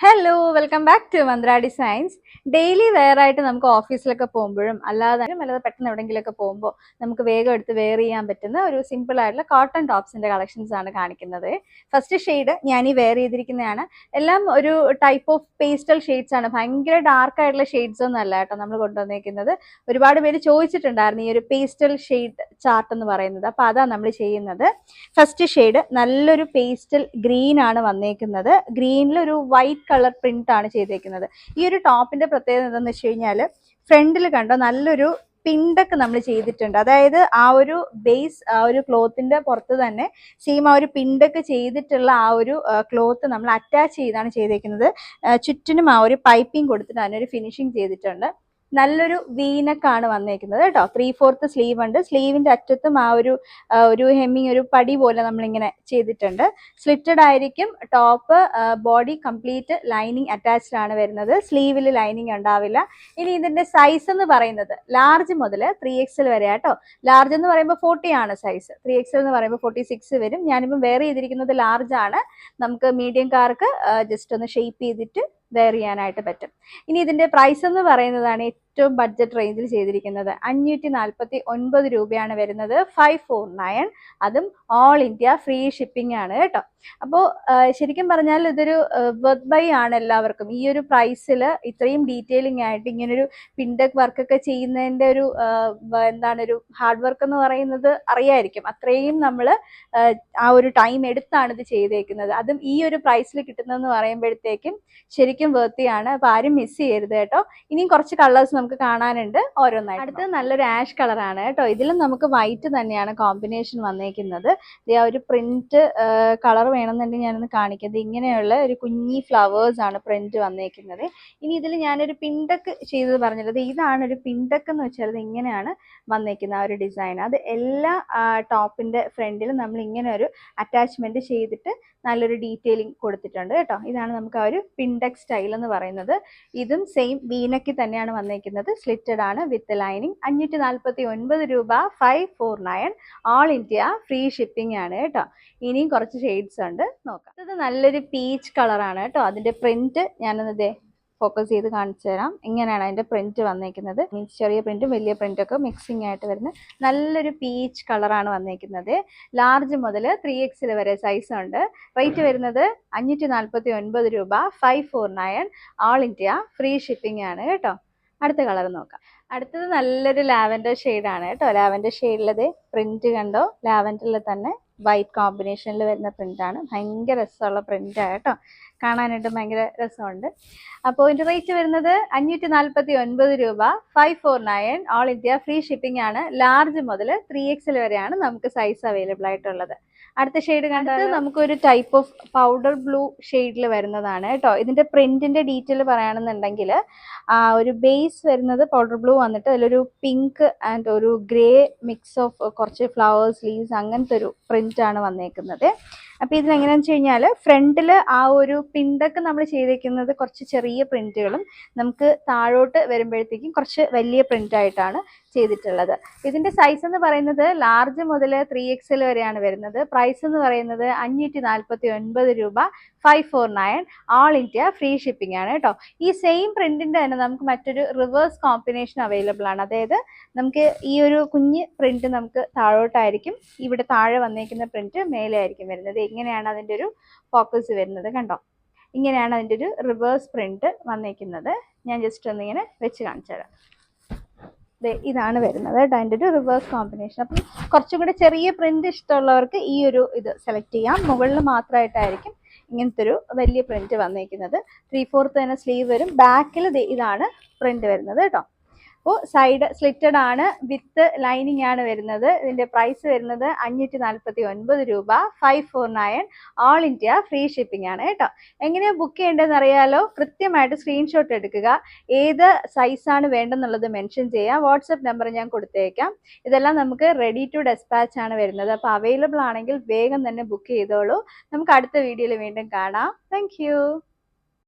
Hello welcome back to Mantra Designs. Daily wear ആയിട്ട് നമുക്ക് ഓഫീസിലൊക്കെ പോകുമ്പോഴും അല്ലാതെ പെട്ടെന്ന് എവിടെയെങ്കിലുമൊക്കെ പോകുമ്പോൾ നമുക്ക് വേഗം എടുത്ത് വെയർ ചെയ്യാൻ പറ്റുന്ന ഒരു സിമ്പിൾ ആയിട്ടുള്ള കോട്ടൺ ടോപ്സിന്റെ കളക്ഷൻസ് ആണ് കാണിക്കുന്നത്. ഫസ്റ്റ് ഷെയ്ഡ് ഞാൻ ഈ വെയർ ചെയ്തിരിക്കുന്നതാണ്. എല്ലാം ഒരു ടൈപ്പ് ഓഫ് പേസ്റ്റൽ ഷെയ്ഡ്സ് ആണ്. ഭയങ്കര ഡാർക്ക് ആയിട്ടുള്ള ഷെയ്ഡ്സ് ഒന്നും അല്ല കേട്ടോ നമ്മൾ കൊണ്ടുവന്നേക്കുന്നത്. ഒരുപാട് പേര് ചോദിച്ചിട്ടുണ്ടായിരുന്നു ഈ ഒരു പേസ്റ്റൽ ഷെയ്ഡ് ചാർട്ട് എന്ന് പറയുന്നത്. അപ്പോൾ അതാണ് നമ്മൾ ചെയ്യുന്നത്. ഫസ്റ്റ് ഷെയ്ഡ് നല്ലൊരു പേസ്റ്റൽ ഗ്രീൻ ആണ് വന്നേക്കുന്നത്. ഗ്രീനിൽ ഒരു വൈറ്റ് കളർ പ്രിന്റ് ആണ് ചെയ്തേക്കുന്നത്. ഈ ഒരു ടോപ്പിന്റെ പ്രത്യേകത എന്താണെന്ന് വെച്ച് കഴിഞ്ഞാൽ ഫ്രണ്ടിൽ കണ്ടോ നല്ലൊരു പിണ്ടൊക്കെ നമ്മൾ ചെയ്തിട്ടുണ്ട്. അതായത് ആ ഒരു ബേസ് ആ ഒരു ക്ലോത്തിന്റെ പുറത്ത് തന്നെ സെയിം ആ ഒരു പിണ്ടൊക്കെ ചെയ്തിട്ടുള്ള ആ ഒരു ക്ലോത്ത് നമ്മൾ അറ്റാച്ച് ചെയ്താണ് ചെയ്തേക്കുന്നത്. ചുറ്റിനും ആ ഒരു പൈപ്പിംഗ് കൊടുത്തിട്ട് അതിനൊരു ഫിനിഷിങ് ചെയ്തിട്ടുണ്ട്. നല്ലൊരു വീനക്കാണ് വന്നേക്കുന്നത് കേട്ടോ. 3/4 സ്ലീവ് ഉണ്ട്. സ്ലീവിന്റെ അറ്റത്തും ആ ഒരു ഹെമ്മിങ് ഒരു പടി പോലെ നമ്മളിങ്ങനെ ചെയ്തിട്ടുണ്ട്. സ്ലിറ്റഡ് ആയിരിക്കും top. Body complete lining attached ആണ് വരുന്നത്. സ്ലീവിൽ ലൈനിങ് ഉണ്ടാവില്ല. ഇനി ഇതിന്റെ സൈസ് എന്ന് പറയുന്നത് ലാർജ് മുതൽ 3XL വരെ ആട്ടോ. ലാർജ് എന്ന് പറയുമ്പോൾ 40 ആണ് സൈസ്. 3XL എന്ന് പറയുമ്പോൾ 46 വരും. ഞാനിപ്പം വെയർ ചെയ്തിരിക്കുന്നത് ലാർജ് ആണ്. നമുക്ക് മീഡിയംകാർക്ക് ജസ്റ്റ് ഒന്ന് ഷേപ്പ് ചെയ്തിട്ട് വെയർ ചെയ്യാനായിട്ട് പറ്റും. ഇനി ഇതിന്റെ പ്രൈസ് എന്ന് പറയുന്നതാണ് ഏറ്റവും ബഡ്ജറ്റ് റേഞ്ചിൽ ചെയ്തിരിക്കുന്നത്. 549 രൂപയാണ് വരുന്നത്. 549. അതും ഓൾ ഇന്ത്യ ഫ്രീ ഷിപ്പിംഗ് ആണ് കേട്ടോ. അപ്പോൾ ശരിക്കും പറഞ്ഞാൽ ഇതൊരു വർത്ത് ബൈ ആണ് എല്ലാവർക്കും. ഈ ഒരു പ്രൈസിൽ ഇത്രയും ഡീറ്റെയിലിംഗ് ആയിട്ട് ഇങ്ങനൊരു പിൻഡക് വർക്കൊക്കെ ചെയ്യുന്നതിൻ്റെ ഒരു ഒരു ഹാർഡ് വർക്ക് എന്ന് പറയുന്നത് അറിയായിരിക്കും. അത്രയും നമ്മൾ ആ ഒരു ടൈം എടുത്താണ് ഇത് ചെയ്തേക്കുന്നത്. അതും ഈ ഒരു പ്രൈസിൽ കിട്ടുന്നതെന്ന് പറയുമ്പോഴത്തേക്കും ശരിക്കും വർത്തിയാണ്. അപ്പോൾ ആരും മിസ് ചെയ്യരുത് കേട്ടോ. ഇനിയും കുറച്ച് കളേഴ്സ് നമുക്ക് കാണാനുണ്ട് ഓരോന്നായിട്ട്. അടുത്തത് നല്ലൊരു ആഷ് കളറാണ് കേട്ടോ. ഇതിലും നമുക്ക് വൈറ്റ് തന്നെയാണ് കോമ്പിനേഷൻ വന്നേക്കുന്നത്. ആ ഒരു പ്രിന്റ് കളർ വേണമെന്നുണ്ടെങ്കിൽ ഞാനൊന്ന് കാണിക്കുന്നത്. ഇങ്ങനെയുള്ള ഒരു കുഞ്ഞി ഫ്ലവേഴ്സ് ആണ് പ്രിന്റ് വന്നേക്കുന്നത്. ഇനി ഇതിൽ ഞാനൊരു പിണ്ടക്ക് ചെയ്തത് പറഞ്ഞത് ഇതാണ് ഒരു പിണ്ടക്ക് എന്ന് വെച്ചാൽ ഇങ്ങനെയാണ് വന്നേക്കുന്നത് ആ ഒരു ഡിസൈൻ. അത് എല്ലാ ടോപ്പിന്റെ ഫ്രണ്ടിലും നമ്മൾ ഇങ്ങനെ ഒരു അറ്റാച്ച്മെന്റ് ചെയ്തിട്ട് നല്ലൊരു ഡീറ്റെയിലിംഗ് കൊടുത്തിട്ടുണ്ട് കേട്ടോ. ഇതാണ് നമുക്ക് ആ ഒരു പിൻഡക് സ്റ്റൈൽ എന്ന് പറയുന്നത്. ഇതും സെയിം വീനക്ക് തന്നെയാണ് വന്നേക്കുന്നത്. സ്ലിറ്റഡ് ആണ് വിത്ത് ലൈനിങ്. 549 രൂപ. 549. ഓൾ ഇന്ത്യ ഫ്രീ ഷിപ്പിംഗ് ആണ് കേട്ടോ. ഇനിയും കുറച്ച് ഷെയ്ഡ്സ് ഉണ്ട്, നോക്കാം. ഇത് നല്ലൊരു പീച്ച് കളറാണ് കേട്ടോ. അതിന്റെ പ്രിന്റ് ഞാനൊന്ന് ഫോക്കസ് ചെയ്ത് കാണിച്ചു തരാം. ഇങ്ങനെയാണ് അതിന്റെ പ്രിന്റ് വന്നേക്കുന്നത്. മീൻസ് ചെറിയ പ്രിന്റും വലിയ പ്രിന്റൊക്കെ മിക്സിംഗ് ആയിട്ട് വരുന്ന നല്ലൊരു പീച്ച് കളറാണ് വന്നേക്കുന്നത്. ലാർജ് മുതൽ 3XL വരെ സൈസ് ഉണ്ട്. റേറ്റ് വരുന്നത് 549 രൂപ. 549. ഓൾ ഇന്ത്യ ഫ്രീ ഷിപ്പിംഗ് ആണ് കേട്ടോ. അടുത്ത കളർ നോക്കാം. അടുത്തത് നല്ലൊരു ലാവൻഡർ ഷെയ്ഡാണ് കേട്ടോ. ലാവൻഡർ ഷെയ്ഡിലത് പ്രിന്റ് കണ്ടോ. ലാവൻഡറിൽ തന്നെ വൈറ്റ് കോമ്പിനേഷനിൽ വരുന്ന പ്രിന്റാണ്. ഭയങ്കര രസമുള്ള പ്രിന്റാണ് കേട്ടോ. കാണാനായിട്ട് ഭയങ്കര രസമുണ്ട്. അപ്പോൾ ഇതിന്റെ റേറ്റ് വരുന്നത് 549 രൂപ. 549. ഓൾ ഇന്ത്യ ഫ്രീ ഷിപ്പിംഗ് ആണ്. ലാർജ് മുതൽ 3XL വരെയാണ് നമുക്ക് സൈസ് അവൈലബിൾ ആയിട്ടുള്ളത്. അടുത്ത ഷെയ്ഡ് കണ്ടത് നമുക്കൊരു ടൈപ്പ് ഓഫ് പൗഡർ ബ്ലൂ ഷെയ്ഡിൽ വരുന്നതാണ് കേട്ടോ. ഇതിന്റെ പ്രിന്റിന്റെ ഡീറ്റെയിൽ പറയുകയാണെന്നുണ്ടെങ്കിൽ ഒരു ബേസ് വരുന്നത് പൗഡർ ബ്ലൂ വന്നിട്ട് അതിലൊരു പിങ്ക് ആൻഡ് ഒരു ഗ്രേ മിക്സ് ഓഫ് കുറച്ച് ഫ്ലവേഴ്സ് ലീവ്സ് അങ്ങനത്തെ ഒരു പ്രിന്റ് ആണ് വന്നേക്കുന്നത്. അപ്പോൾ ഇതിനെങ്ങനെയാണെന്ന് വെച്ച് കഴിഞ്ഞാൽ ഫ്രണ്ടിൽ ആ ഒരു പിണ്ടൊക്കെ നമ്മൾ ചെയ്തേക്കുന്നത് കുറച്ച് ചെറിയ പ്രിന്റുകളും നമുക്ക് താഴോട്ട് വരുമ്പോഴത്തേക്കും കുറച്ച് വലിയ പ്രിന്റ് ആയിട്ടാണ് ചെയ്തിട്ടുള്ളത്. ഇതിന്റെ സൈസ് എന്ന് പറയുന്നത് ലാർജ് മുതൽ 3XL വരെയാണ് വരുന്നത്. പ്രൈസ് എന്ന് പറയുന്നത് 549 രൂപ. 549. ഓൾ ഇന്ത്യ ഫ്രീ ഷിപ്പിംഗ് ആണ് കേട്ടോ. ഈ സെയിം പ്രിന്റിന്റെ തന്നെ നമുക്ക് മറ്റൊരു റിവേഴ്സ് കോമ്പിനേഷൻ അവൈലബിൾ ആണ്. അതായത് നമുക്ക് ഈ ഒരു കുഞ്ഞ് പ്രിന്റ് നമുക്ക് താഴോട്ടായിരിക്കും, ഇവിടെ താഴെ വന്നേക്കുന്ന പ്രിന്റ് മേലെ ആയിരിക്കും വരുന്നത്. ഇങ്ങനെയാണ് അതിൻ്റെ ഒരു ഫോക്കസ് വരുന്നത് കണ്ടോ. ഇങ്ങനെയാണ് അതിൻ്റെ ഒരു റിവേഴ്സ് പ്രിന്റ് വന്നേക്കുന്നത്. ഞാൻ ജസ്റ്റ് ഒന്നിങ്ങനെ വെച്ച് കാണിച്ചു തരാം. ഇതാണ് വരുന്നത് കേട്ടോ അതിൻ്റെ ഒരു റിവേഴ്സ് കോമ്പിനേഷൻ. അപ്പം കുറച്ചും കൂടെ ചെറിയ പ്രിന്റ് ഇഷ്ടമുള്ളവർക്ക് ഈ ഒരു ഇത് സെലക്ട് ചെയ്യാം. മുകളിൽ മാത്രമായിട്ടായിരിക്കും ഇങ്ങനത്തെ ഒരു വലിയ പ്രിന്റ് വന്നേക്കുന്നത്. 3/4 തന്നെ സ്ലീവ് വരും. ബാക്കിൽ ഇതാണ് പ്രിന്റ് വരുന്നത് കേട്ടോ. അപ്പോൾ സൈഡ് സ്ലിറ്റഡ് ആണ് വിത്ത് ലൈനിങ് ആണ് വരുന്നത്. ഇതിന്റെ പ്രൈസ് വരുന്നത് 549 രൂപ. 549. ഓൾ ഇന്ത്യ ഫ്രീ ഷിപ്പിംഗ് ആണ് കേട്ടോ. എങ്ങനെയാണ് ബുക്ക് ചെയ്യേണ്ടതെന്ന് അറിയാലോ. കൃത്യമായിട്ട് സ്ക്രീൻഷോട്ട് എടുക്കുക. ഏത് സൈസാണ് വേണ്ടെന്നുള്ളത് മെൻഷൻ ചെയ്യുക. വാട്സപ്പ് നമ്പർ ഞാൻ കൊടുത്തേക്കാം. ഇതെല്ലാം നമുക്ക് റെഡി ടു ഡെസ്പാച്ച് ആണ് വരുന്നത്. അപ്പോൾ അവൈലബിൾ ആണെങ്കിൽ വേഗം തന്നെ ബുക്ക് ചെയ്തോളൂ. നമുക്ക് അടുത്ത വീഡിയോയിൽ വീണ്ടും കാണാം. താങ്ക്